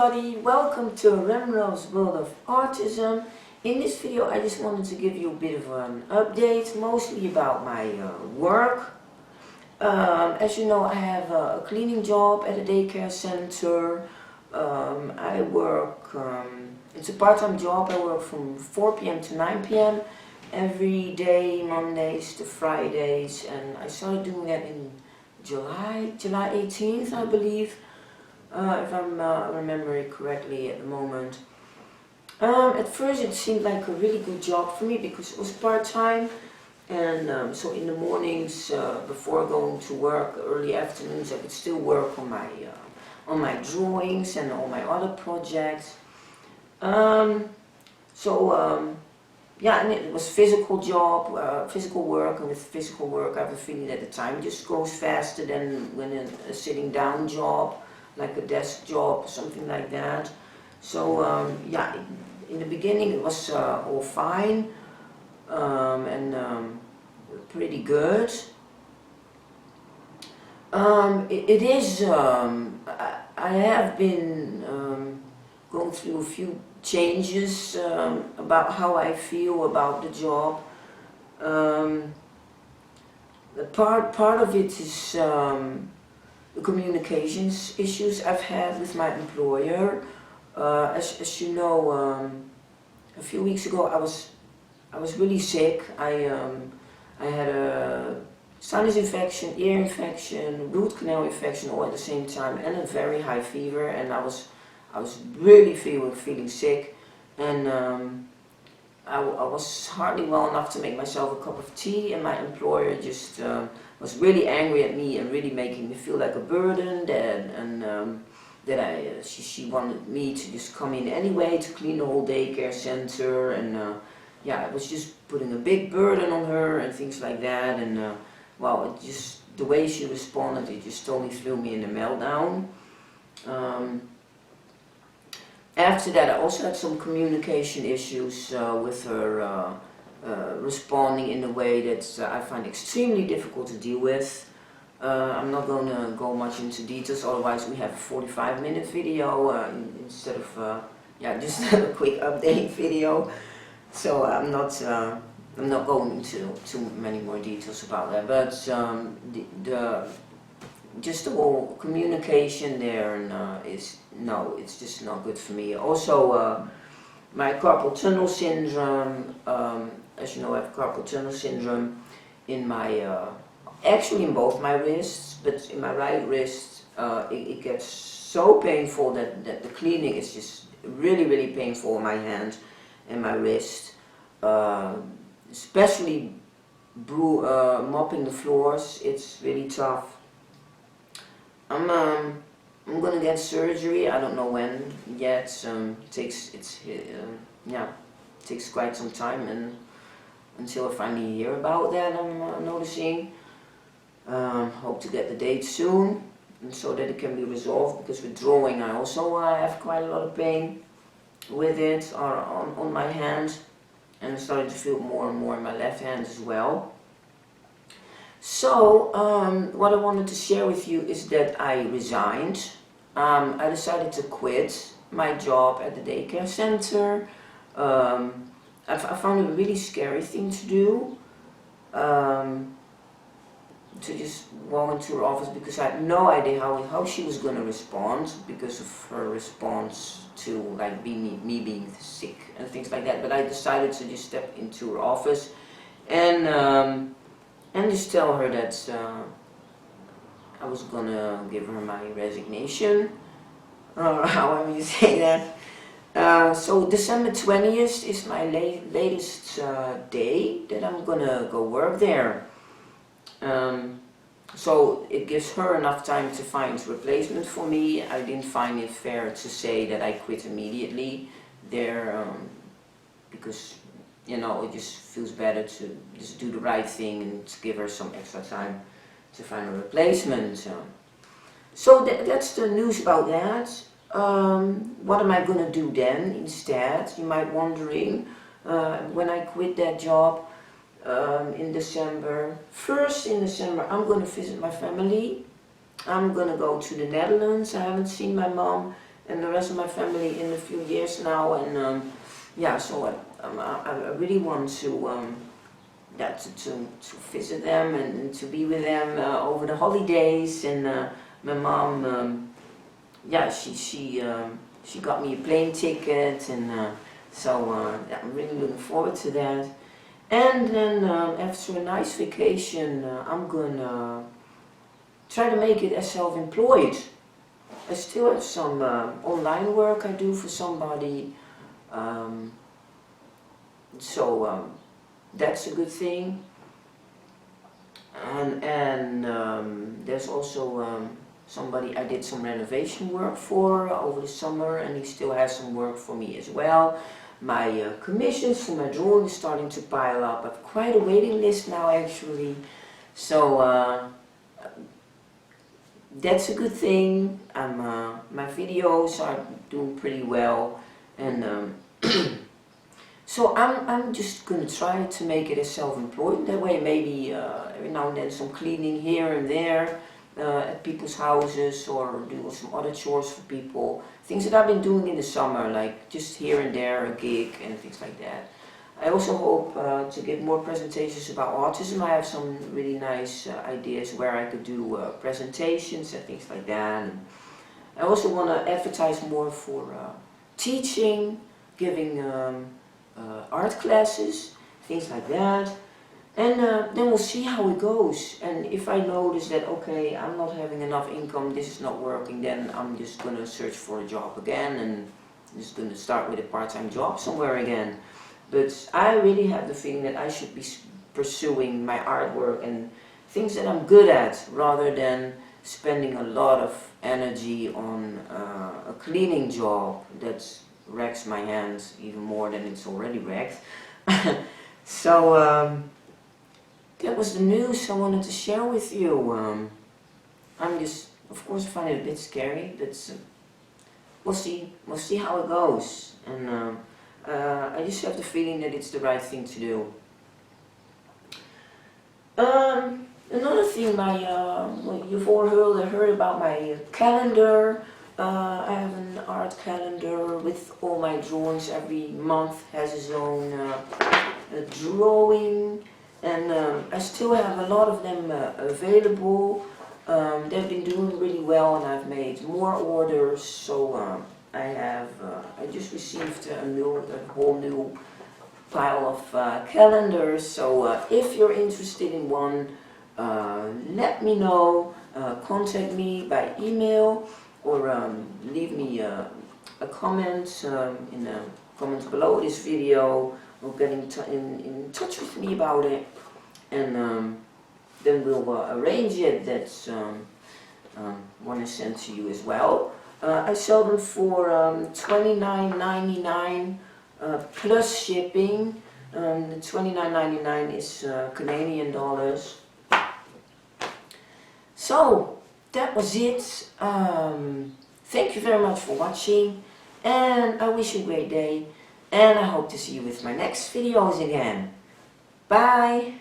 everybody, welcome to Remrov's World of Autism. In this video I just wanted to give you a bit of an update, mostly about my work. As you know, I have a cleaning job at a daycare center. I work, it's a part-time job. I work from 4 p.m. to 9 p.m. every day, Mondays to Fridays, and I started doing that in July 18th, I believe. If I'm remembering correctly at the moment. At first it seemed like a really good job for me because it was part-time, and so in the mornings before going to work, early afternoons, I could still work on my drawings and all my other projects. Yeah, and it was physical job, physical work, and with physical work I have a feeling that the time just goes faster than when a sitting down job, like a desk job, something like that. So yeah, in the beginning it was all fine and pretty good. It is, I have been going through a few changes about how I feel about the job. The part of it is the communications issues I've had with my employer. As you know, a few weeks ago I was really sick. I had a sinus infection, ear infection, root canal infection all at the same time, and a very high fever, and I was really feeling sick, and I was hardly well enough to make myself a cup of tea, and my employer just was really angry at me and really making me feel like a burden, that she wanted me to just come in anyway to clean the whole daycare center, and yeah, it was just putting a big burden on her and things like that, and well, it just, the way she responded, it just totally threw me in a meltdown. After that, I also had some communication issues with her responding in a way that I find extremely difficult to deal with. I'm not going to go much into details, otherwise we have a 45-minute video instead of yeah, just a quick update video. So I'm not going into too many more details about that, but just the whole communication there it's just not good for me. Also, my carpal tunnel syndrome, as you know, I have carpal tunnel syndrome in my, actually in both my wrists, but in my right wrist it gets so painful that the cleaning is just really painful on my hand and my wrist, especially mopping the floors. It's really tough. I'm gonna get surgery. I don't know when yet. Yeah, it takes quite some time, and until I finally hear about that, I'm noticing. Hope to get the date soon, and so that it can be resolved. Because with drawing, I also have quite a lot of pain with it on my hand, and I'm starting to feel more and more in my left hand as well. So, what I wanted to share with you is that I resigned. I decided to quit my job at the daycare center. I found it a really scary thing to do, to just walk into her office, because I had no idea how she was going to respond because of her response to like me being sick and things like that. But I decided to just step into her office and just tell her that I was gonna give her my resignation, or however you say that. So December 20th is my latest day that I'm gonna go work there. So it gives her enough time to find a replacement for me. I didn't find it fair to say that I quit immediately there, because you know, it just feels better to just do the right thing and to give her some extra time to find a replacement. So that's the news about that. What am I going to do then instead? You might be wondering, when I quit that job in December. First in December I'm going to visit my family. I'm going to go to the Netherlands. I haven't seen my mom and the rest of my family in a few years now, and yeah, so I really want to yeah, to visit them and to be with them over the holidays. And my mom, yeah, she got me a plane ticket, and so yeah, I'm really looking forward to that. And then after a nice vacation, I'm gonna try to make it as self-employed. I still have some online work I do for somebody, so that's a good thing. And there's also somebody I did some renovation work for over the summer, and he still has some work for me as well. My commissions for my drawing is starting to pile up. I've quite a waiting list now, actually, so that's a good thing. My videos are doing pretty well, and so I'm just gonna try to make it as self-employed. That way, maybe every now and then some cleaning here and there at people's houses, or do some other chores for people. Things that I've been doing in the summer, like just here and there, a gig and things like that. I also hope to get more presentations about autism. I have some really nice ideas where I could do presentations and things like that. And I also want to advertise more for teaching, giving art classes, things like that. And then we'll see how it goes. And if I notice that, okay, I'm not having enough income, this is not working, then I'm just going to search for a job again, and just going to start with a part-time job somewhere again. But I really have the feeling that I should be pursuing my artwork and things that I'm good at, rather than spending a lot of energy on a cleaning job that wrecks my hands even more than it's already wrecked. So that was the news I wanted to share with you. I'm just, of course, I find it a bit scary, but we'll see how it goes. And I just have the feeling that it's the right thing to do. Another thing, well, you've all heard about my calendar. I have an art calendar with all my drawings. Every month has its own drawing, and I still have a lot of them available. They've been doing really well, and I've made more orders, so I just received a whole new pile of calendars. So if you're interested in one, let me know. Contact me by email, or leave me a comment in the comments below this video, or get in touch with me about it, and then we'll arrange it. That's one is sent to you as well. I sell them for $29.99 plus shipping. The $29.99 is Canadian dollars. So that was it. Thank you very much for watching, and I wish you a great day, and I hope to see you with my next videos again. Bye!